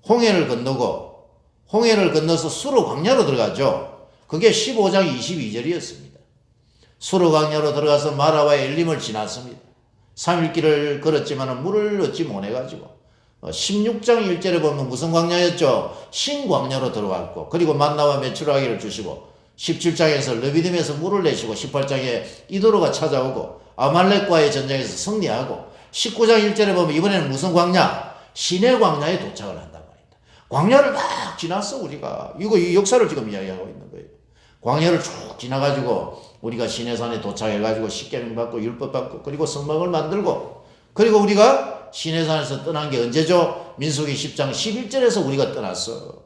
Speaker 1: 홍해를 건너서 수로 광야로 들어가죠. 그게 15장 22절이었습니다. 수로 광야로 들어가서 마라와 엘림을 지났습니다. 3일길을 걸었지만 물을 얻지 못해가지고 16장 1절에 보면 무슨 광야였죠? 신광야로 들어왔고 그리고 만나와 메추라기를 주시고 17장에서 르비딤에서 물을 내시고 18장에 이도로가 찾아오고 아말렉과의 전쟁에서 승리하고 19장 1절에 보면 이번에는 무슨 광야? 시내 광야에 도착을 한단 말입니다. 광야를 막 지났어 우리가. 이 역사를 지금 이야기하고 있는 거예요. 광야를 쭉 지나가지고 우리가 시내산에 도착해가지고 십계명 받고 율법 받고 그리고 성막을 만들고 그리고 우리가 시내산에서 떠난 게 언제죠? 민수기 10장 11절에서 우리가 떠났어.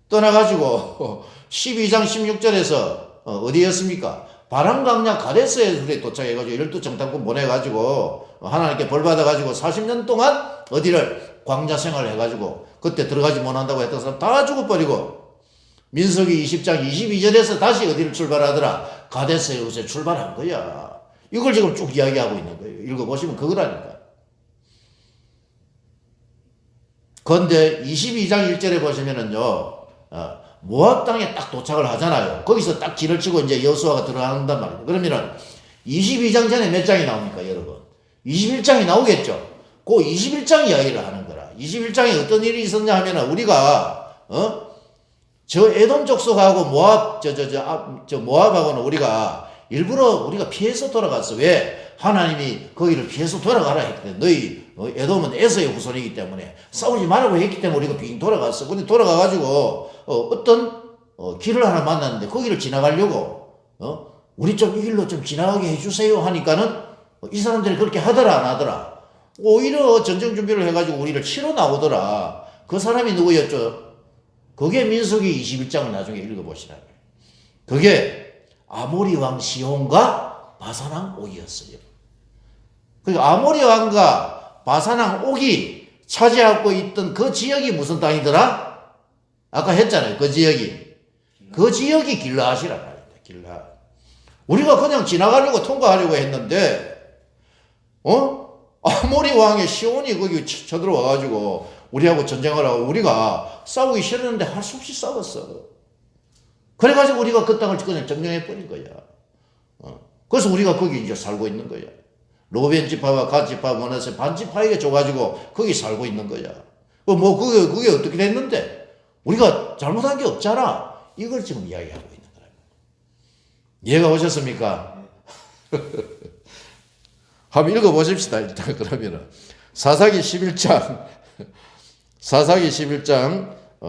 Speaker 1: 떠나가지고 12장 16절에서 어디였습니까? 바람강야 가데스에 우리 도착해가지고 12정탐꾼 보내가지고 하나님께 벌받아가지고 40년 동안 어디를 광야 생활을 해가지고 그때 들어가지 못한다고 했던 사람 다 죽어버리고 민수기 20장 22절에서 다시 어디를 출발하더라? 가데스에 요새 출발한 거야. 이걸 지금 쭉 이야기하고 있는 거예요. 읽어보시면 그거라니까. 그런데 22장 1절에 보시면은요, 모압 땅에 딱 도착을 하잖아요. 거기서 딱 길을 치고 이제 여호수아가 들어간단 말이에요. 그러면은 22장 전에 몇 장이 나옵니까, 여러분? 21장이 나오겠죠. 그 21장 이야기를 하는 거라. 21장에 어떤 일이 있었냐 하면은 우리가 저 에돔 족속하고 모압하고는 우리가 일부러 우리가 피해서 돌아갔어. 왜? 하나님이 거기를 피해서 돌아가라 했거든. 너희 에돔은 에서의 후손이기 때문에 싸우지 말라고 했기 때문에 우리가 빙 돌아갔어. 근데 돌아가가지고 어떤 길을 하나 만났는데 거기를 지나가려고 우리 좀 이 길로 좀 지나가게 해주세요 하니까는 이 사람들이 그렇게 하더라 안 하더라. 오히려 전쟁 준비를 해가지고 우리를 치러 나오더라. 그 사람이 누구였죠? 그게 민수기 21장을 나중에 읽어보시라. 그게 아모리 왕 시온과 바산 왕 옥이었어요. 그러니까 아모리 왕과 바산 왕 옥이 차지하고 있던 그 지역이 무슨 땅이더라? 아까 했잖아요. 그 지역이 길라앗이란 말입니다. 길라앗. 우리가 그냥 지나가려고 통과하려고 했는데 아모리 왕의 시온이 거기 쳐들어와가지고 우리하고 전쟁을 하고 우리가 싸우기 싫었는데 할 수 없이 싸웠어. 그래가지고 우리가 그 땅을 그냥 점령해버린 거야. 그래서 우리가 거기 이제 살고 있는 거야. 로벤 지파와 갓 지파, 머나세 반 지파에게 줘가지고 거기 살고 있는 거야. 그게 어떻게 됐는데? 우리가 잘못한 게 없잖아. 이걸 지금 이야기하고 있는 거야. 이해가 오셨습니까? 한번 읽어보십시다. 일단 그러면은 사사기 11장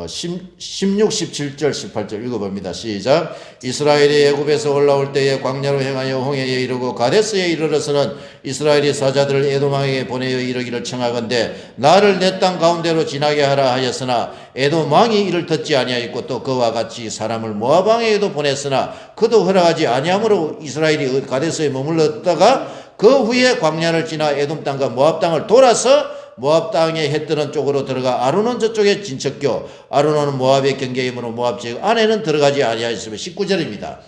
Speaker 1: 16, 17절, 18절 읽어봅니다. 시작. 이스라엘이 애굽에서 올라올 때에 광야로 행하여 홍해에 이르고 가데스에 이르러서는 이스라엘이 사자들을 에돔 왕에게 보내어 이르기를 청하건대 나를 내 땅 가운데로 지나게 하라 하였으나 에돔 왕이 이를 듣지 아니하였고 또 그와 같이 사람을 모압 왕에게도 보냈으나 그도 허락하지 아니하므로 이스라엘이 가데스에 머물렀다가 그 후에 광야를 지나 에돔 땅과 모압 땅을 돌아서 모압 땅의 해 뜨는 쪽으로 들어가 아르논 저쪽에 진척교 아르논은 모압의 경계이므로 모압 지역 안에는 들어가지 아니하였으며 19절입니다.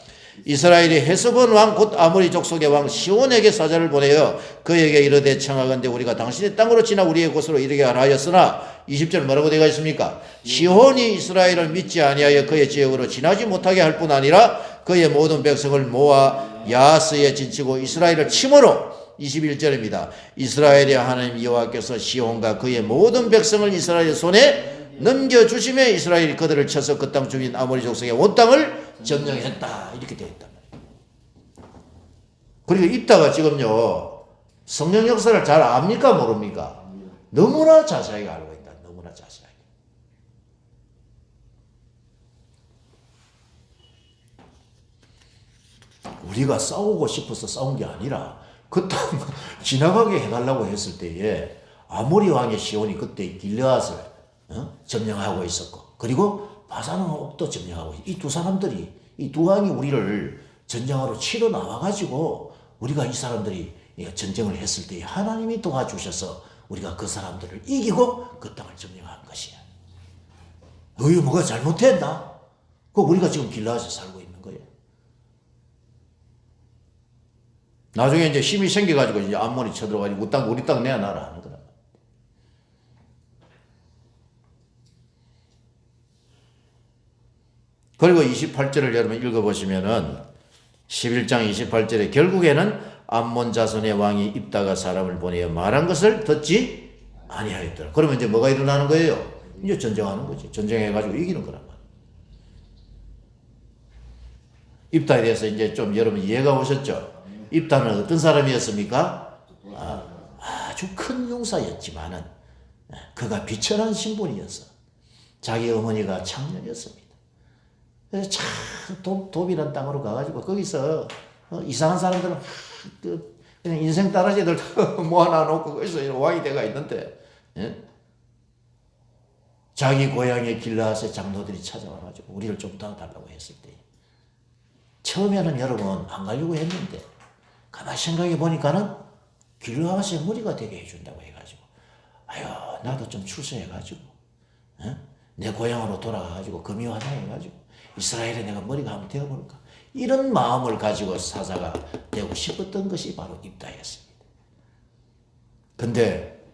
Speaker 1: 이스라엘이 헤스본 왕 곧 아모리 족속의 왕 시온에게 사자를 보내어 그에게 이르되 청하건대 우리가 당신의 땅으로 지나 우리의 곳으로 이르게 하라 하였으나 20절 뭐라고 되어 있습니까? 시온이 이스라엘을 믿지 아니하여 그의 지역으로 지나지 못하게 할 뿐 아니라 그의 모든 백성을 모아 야스에 진치고 이스라엘을 침으로 21절입니다. 이스라엘의 하나님 여호와께서 시온과 그의 모든 백성을 이스라엘의 손에 넘겨주심에 이스라엘이 그들을 쳐서 그 땅 주민 아모리 족속의 온 땅을 점령했다. 이렇게 되어 있단 말이에요. 그리고 입다가 지금요 성령 역사를 잘 압니까 모릅니까? 너무나 자세하게 알고 있다. 너무나 자세하게. 우리가 싸우고 싶어서 싸운 게 아니라 그 땅 지나가게 해달라고 했을 때에 아모리 왕의 시온이 그때 길르앗을 점령하고 있었고 그리고 바산 왕도 점령하고 이 두 사람들이 이 두 왕이 우리를 전쟁하러 치러 나와가지고 우리가 이 사람들이 전쟁을 했을 때 하나님이 도와주셔서 우리가 그 사람들을 이기고 그 땅을 점령한 것이야. 너희 뭐가 잘못했나? 그 우리가 지금 길르앗에 살고 있는 거예요. 나중에 이제 힘이 생겨가지고 이제 암몬이 쳐들어가지고 우리 땅 내놔라 하는 거다. 그리고 28절을 여러분 읽어보시면은 11장 28절에 결국에는 암몬 자손의 왕이 입다가 사람을 보내어 말한 것을 듣지 아니하였더라. 그러면 이제 뭐가 일어나는 거예요? 이제 전쟁하는 거지. 전쟁해가지고 이기는 거란 말이에요. 입다에 대해서 이제 좀 여러분 이해가 오셨죠? 입다는 어떤 사람이었습니까? 아주 큰 용사였지만은 그가 비천한 신분이었어. 자기 어머니가 창녀였습니다. 그래서 참 도비란 땅으로 가가지고 거기서 이상한 사람들은 그냥 인생 따라지들 모아놔놓고 거기서 왕이 돼가 있는데 자기 고향의 길르앗의 장로들이 찾아와가지고 우리를 좀 도와달라고 했을 때 처음에는 여러분 안 가려고 했는데 가만히 생각해 보니까는 길르앗의 머리가 되게 해준다고 해가지고 아유 나도 좀 출세해가지고 내 고향으로 돌아가가지고 금이화다 해가지고 이스라엘에 내가 머리가 한번 되어볼까 이런 마음을 가지고 사사가 되고 싶었던 것이 바로 입다였습니다. 근데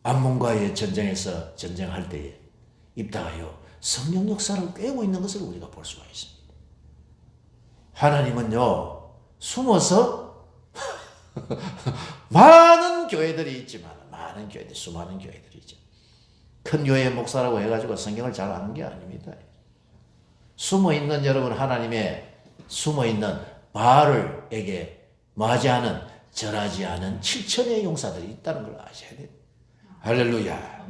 Speaker 1: 암몬과의 전쟁에서 전쟁할 때에 입다가요 성령 역사를 꿰고 있는 것을 우리가 볼 수가 있습니다. 하나님은요 숨어서 많은 교회들이 있지만 많은 교회들 수많은 교회들이 있죠. 큰 교회 목사라고 해가지고 성경을 잘 아는 게 아닙니다. 숨어있는 여러분 하나님의 숨어있는 바알에게 맞이하는 절하지 않은 7천의 용사들이 있다는 걸 아셔야 돼요. 할렐루야.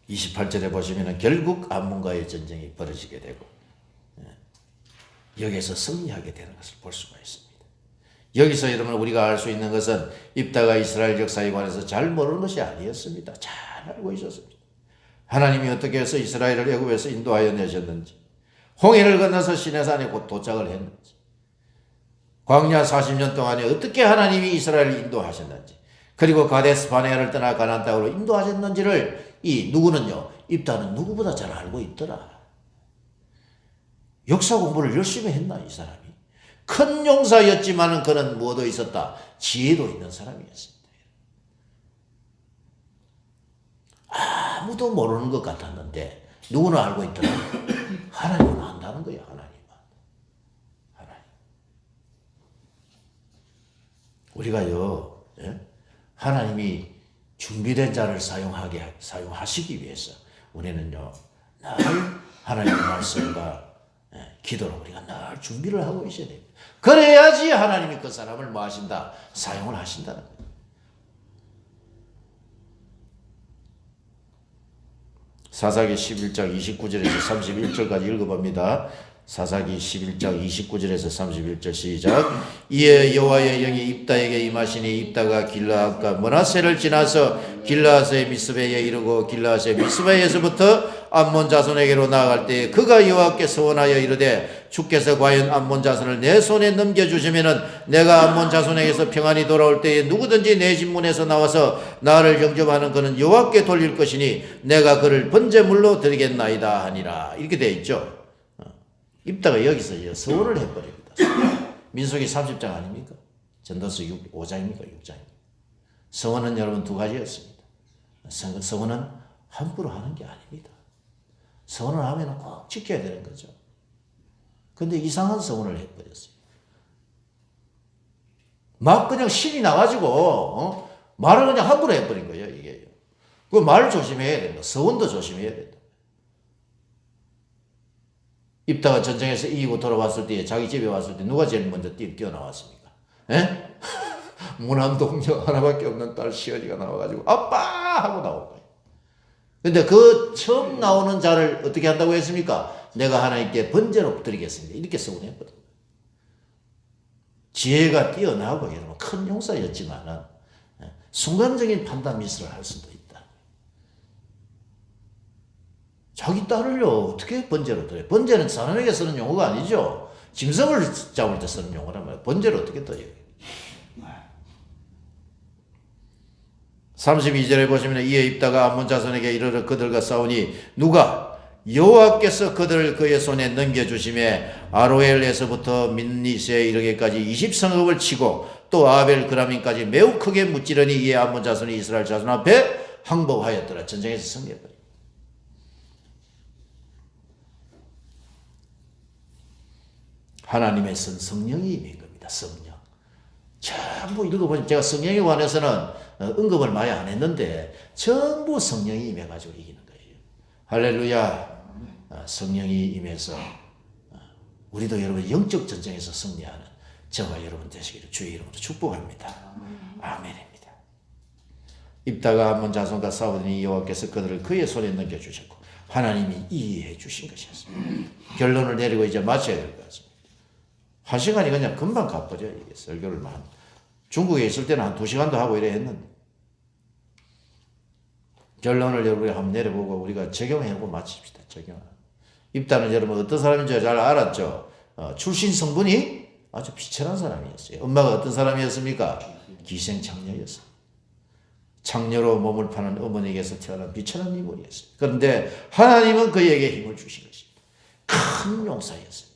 Speaker 1: 28절에 보시면 결국 암몬과의 전쟁이 벌어지게 되고 여기에서 승리하게 되는 것을 볼 수가 있습니다. 여기서 여러분 우리가 알 수 있는 것은 입다가 이스라엘 역사에 관해서 잘 모르는 것이 아니었습니다. 잘 알고 있었습니다. 하나님이 어떻게 해서 이스라엘을 애굽에서 인도하여 내셨는지, 홍해를 건너서 시내산에 곧 도착을 했는지, 광야 40년 동안에 어떻게 하나님이 이스라엘을 인도하셨는지, 그리고 가데스 바네아를 떠나 가나안 땅으로 인도하셨는지를 이 누구는요 입다는 누구보다 잘 알고 있더라. 역사 공부를 열심히 했나 이 사람이. 큰 용사였지만은 그는 뭐도 있었다. 지혜도 있는 사람이었습니다. 아무도 모르는 것 같았는데 누구는 알고 있더라. 하나님은 안다는 거예요. 하나님. 우리가요 하나님이 준비된 자를 사용하시기 위해서 우리는요 늘 하나님의 말씀과 기도로 우리가 늘 준비를 하고 있어야 됩니다. 그래야지 하나님이 그 사람을 뭐 하신다? 사용을 하신다는 거예요. 사사기 11장 29절에서 31절까지 읽어봅니다. 사사기 11장 29절에서 31절 시작. 이에 여호와의 영이 입다에게 임하시니 입다가 길라앗과 므낫세를 지나서 길라앗의 미스베에 이르고 길라앗의 미스베에서부터 암몬 자손에게로 나아갈 때 그가 여호와께 서원하여 이르되 주께서 과연 암몬 자손을 내 손에 넘겨주시면은 내가 암몬 자손에게서 평안히 돌아올 때에 누구든지 내 집문에서 나와서 나를 영접하는 그는 여호와께 돌릴 것이니 내가 그를 번제물로 드리겠나이다 하니라. 이렇게 되어 있죠. 입다가 여기서 서원을 해버립니다. 민수기 30장 아닙니까? 전도서 5장입니까? 6장입니까? 서원은 여러분 두 가지였습니다. 서원은 함부로 하는 게 아닙니다. 서원을 하면 꼭 지켜야 되는 거죠. 근데 이상한 서원을 해버렸어요. 막 그냥 신이 나가지고 말을 그냥 함부로 해버린 거예요. 이게. 그 말 조심해야 된다. 서원도 조심해야 된다. 입다가 전쟁에서 이기고 돌아왔을 때 자기 집에 왔을 때 누가 제일 먼저 뛰어나왔습니까? 에? 무난동녀 하나밖에 없는 딸 시어리가 나와가지고 아빠 하고 나온 거예요. 근데 그 처음 나오는 자를 어떻게 한다고 했습니까? 내가 하나님께 번제로 드리겠습니다. 이렇게 서운했거든요. 지혜가 뛰어나고 여러분 큰 용사였지만은 순간적인 판단 미스를 할 수도 있다. 자기 딸을요 어떻게 번제로 드려요? 번제는 사람에게 쓰는 용어가 아니죠. 짐승을 잡을 때 쓰는 용어란 말이에요. 번제를 어떻게 드려요? 32절에 보시면 이에 입다가 암몬 자손에게 이르러 그들과 싸우니 누가 여호와께서 그들을 그의 손에 넘겨주심에 아로엘에서부터 민니스에 이르기까지 20성읍을 치고 또 아벨 그라민까지 매우 크게 무찌르니 이에 암몬 자손이 이스라엘 자손 앞에 항복하였더라. 전쟁에서 승리해버립니다. 하나님의 성령이 임한 겁니다. 성령. 전부 읽어보면 제가 성령에 관해서는 언급을 많이 안 했는데 전부 성령이 임해가지고 이기는 거예요. 할렐루야. 성령이 임해서 우리도 여러분 영적 전쟁에서 승리하는 저와 여러분 되시기를 주의 이름으로 축복합니다. 아멘입니다. 입다가 암몬 자손과 싸우더니 여호와께서 그들을 그의 손에 넘겨주셨고 하나님이 이해해 주신 것이었습니다. 결론을 내리고 이제 마쳐야 될 것 같습니다. 한 시간이 그냥 금방 가버려요. 이게 설교를 만 중국에 있을 때는 한 2시간도 하고 이래 했는데 결론을 여러분이 한번 내려보고 우리가 적용해보고 마칩시다. 적용. 입다는 여러분 어떤 사람인지 잘 알았죠. 출신 성분이 아주 비천한 사람이었어요. 엄마가 어떤 사람이었습니까? 기생창녀였어요. 창녀로 몸을 파는 어머니에게서 태어난 비천한 인물이었어요. 그런데 하나님은 그에게 힘을 주신 것입니다. 큰 용사였습니다.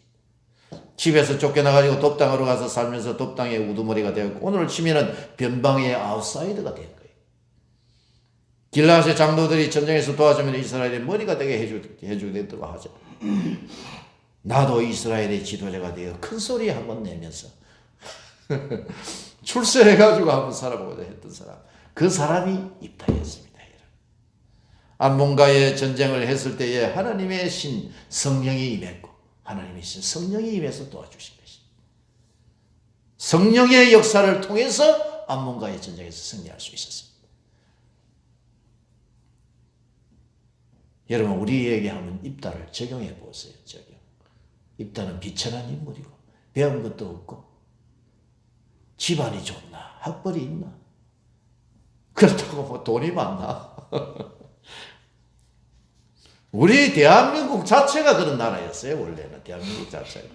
Speaker 1: 집에서 쫓겨나가지고 돕당으로 가서 살면서 돕당의 우두머리가 되었고 오늘 치면은 변방의 아웃사이더가 된 거예요. 길라앗의 장로들이 전쟁에서 도와주면 이스라엘의 머리가 되게 해주겠다고 하죠. 나도 이스라엘의 지도자가 되어 큰 소리 한번 내면서 출세해가지고 한번 살아보고자 했던 사람, 그 사람이 입다였습니다. 암몬과의 전쟁을 했을 때에 하나님의 신 성령이 임했고 하나님의 신 성령이 임해서 도와주신 것입니다. 성령의 역사를 통해서 암몬과의 전쟁에서 승리할 수 있었습니다. 여러분, 우리에게 하면 입다를 적용해 보세요. 적용. 입다는 비천한 인물이고 배운 것도 없고 집안이 좋나 학벌이 있나 그렇다고 뭐 돈이 많나 우리 대한민국 자체가 그런 나라였어요. 원래는 대한민국 자체가.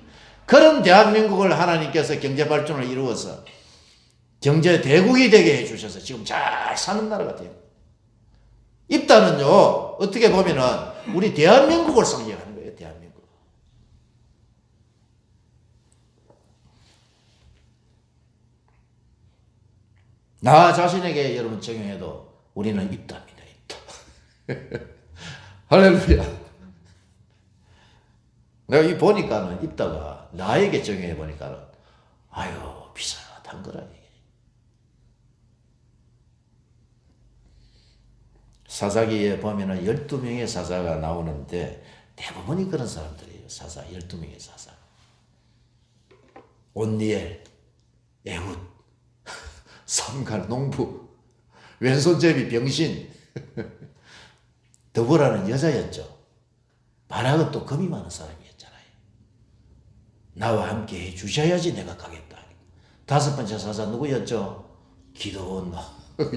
Speaker 1: 그런 대한민국을 하나님께서 경제 발전을 이루어서 경제 대국이 되게 해주셔서 지금 잘 사는 나라가 돼요. 입다는요, 어떻게 보면은 우리 대한민국을 상징하는 거예요. 대한민국. 나 자신에게 여러분 적용해도 우리는 입다입니다. 입다. 할렐루야. 내가 이 보니까는 입다가 나에게 적용해 보니까는 아유 비슷한 거라 이게. 사사기에 보면은 12명의 사사가 나오는데 대부분이 그런 사람들이에요. 사사 12명의 사사. 온니엘, 에훗, 삼갈, 농부, 왼손잡이 병신. 드보라는 여자였죠. 바락은 또 겁이 많은 사람이었잖아요. 나와 함께 해주셔야지 내가 가겠다. 5번째 사사 누구였죠? 기드온.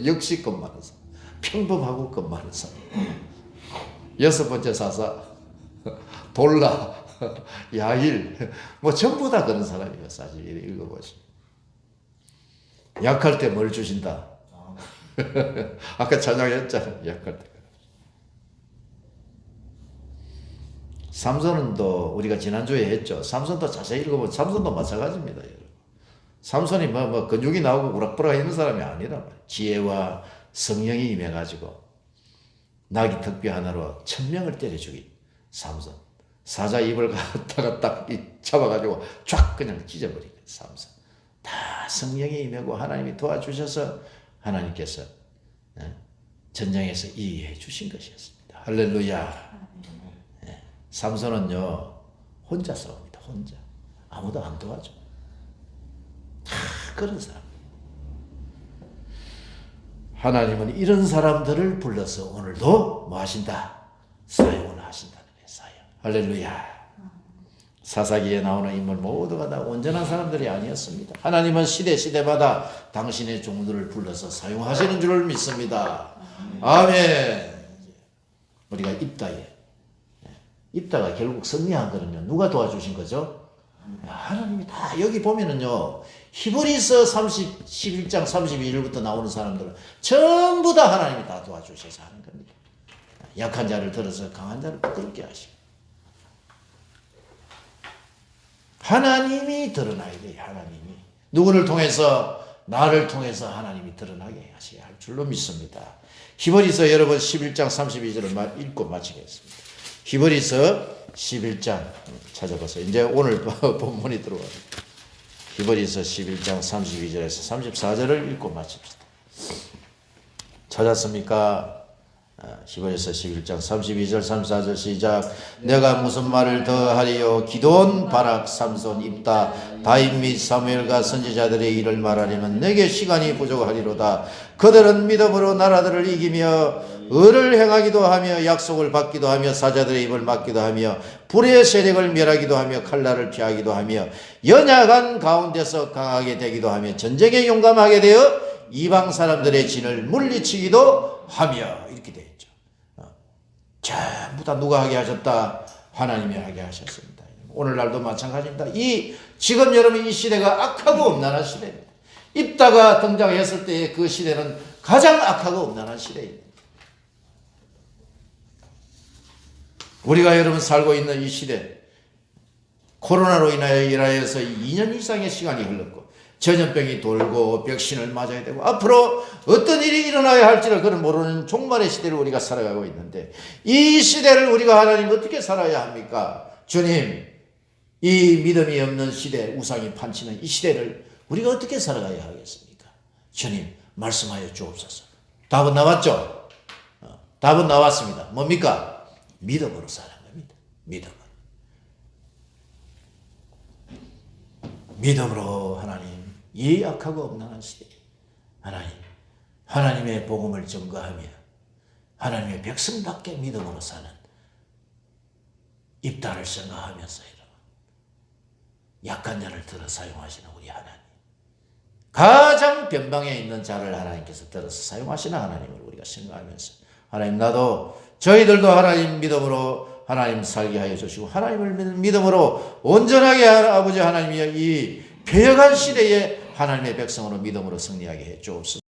Speaker 1: 역시 겁 많은 사람. 평범하고 겁 많은 사람. 6번째 사사 돌라, 야일, 뭐 전부 다 그런 사람이에요. 사실 읽어보시면. 약할 때 뭘 주신다? 아까 찬양했잖아요. 약할 때. 삼손은 또 우리가 지난주에 했죠. 삼손도 자세히 읽어보면 삼손도 마찬가지입니다. 여러분. 삼손이 뭐 근육이 나오고 우락부락 있는 사람이 아니란 말이에요. 지혜와 성령이 임해가지고 나귀 턱뼈 하나로 1000명을 때려 죽인 삼손. 사자 입을 갖다가 딱 잡아가지고 쫙 그냥 찢어버린 거예요. 삼손. 다 성령이 임하고 하나님이 도와주셔서 하나님께서 전쟁에서 이기해 주신 것이었습니다. 할렐루야. 삼손은요 혼자 싸웁니다. 혼자. 아무도 안 도와줘. 다 그런 사람. 하나님은 이런 사람들을 불러서 오늘도 뭐 하신다? 사용을 하신다는 거예요. 사용. 할렐루야. 사사기에 나오는 인물 모두가 다 온전한 사람들이 아니었습니다. 하나님은 시대마다 당신의 종들을 불러서 사용하시는 줄을 믿습니다. 아멘. 우리가 입다가 결국 승리한 거는요. 누가 도와주신 거죠? 하나님이 다 여기 보면은요. 히브리서 11장 32절부터 나오는 사람들은 전부 다 하나님이 다 도와주셔서 하는 겁니다. 약한 자를 들어서 강한 자를 부끄럽게 하시고. 하나님이 드러나야 돼요. 하나님이. 누구를 통해서? 나를 통해서 하나님이 드러나게 하셔야 할 줄로 믿습니다. 히브리서 여러분 11장 32절을 읽고 마치겠습니다. 히브리서 11장 찾아보세요. 이제 오늘 본문이 들어와요. 히브리서 11장 32절에서 34절을 읽고 마칩시다. 찾았습니까? 히브리서 11장 32절 34절 시작. 내가 무슨 말을 더하리요? 기드온, 바락, 삼손, 입다, 다윗 및 사무엘과 선지자들의 일을 말하려면 내게 시간이 부족하리로다. 그들은 믿음으로 나라들을 이기며 의를 행하기도 하며 약속을 받기도 하며 사자들의 입을 막기도 하며 불의 세력을 멸하기도 하며 칼날을 피하기도 하며 연약한 가운데서 강하게 되기도 하며 전쟁에 용감하게 되어 이방 사람들의 진을 물리치기도 하며 이렇게 되어 있죠. 전부 다 누가 하게 하셨다? 하나님이 하게 하셨습니다. 오늘날도 마찬가지입니다. 지금 여러분 이 시대가 악하고 엄난한 시대입니다. 입다가 등장했을 때의 그 시대는 가장 악하고 엄난한 시대입니다. 우리가 여러분 살고 있는 이 시대 코로나로 인하여서 2년 이상의 시간이 흘렀고 전염병이 돌고 벽신을 맞아야 되고 앞으로 어떤 일이 일어나야 할지를 그는 모르는 종말의 시대를 우리가 살아가고 있는데 이 시대를 우리가 하나님 어떻게 살아야 합니까? 주님, 이 믿음이 없는 시대, 우상이 판치는 이 시대를 우리가 어떻게 살아가야 하겠습니까? 주님, 말씀하여 주옵소서. 답은 나왔죠? 답은 나왔습니다. 뭡니까? 믿음으로 사는 겁니다. 믿음으로 하나님, 이 약하고 없는 시대 하나님의 복음을 증거하며 하나님의 백성답게 믿음으로 사는 입다를 생각하면서 여러분, 약한 자를 들어 사용하시는 우리 하나님, 가장 변방에 있는 자를 하나님께서 들어서 사용하시는 하나님을 우리가 생각하면서 하나님, 나도 저희들도 하나님 믿음으로 하나님 살게 하여 주시고 하나님을 믿음으로 온전하게 아버지 하나님이 이 배역한 시대에 하나님의 백성으로 믿음으로 승리하게 해 주옵소서.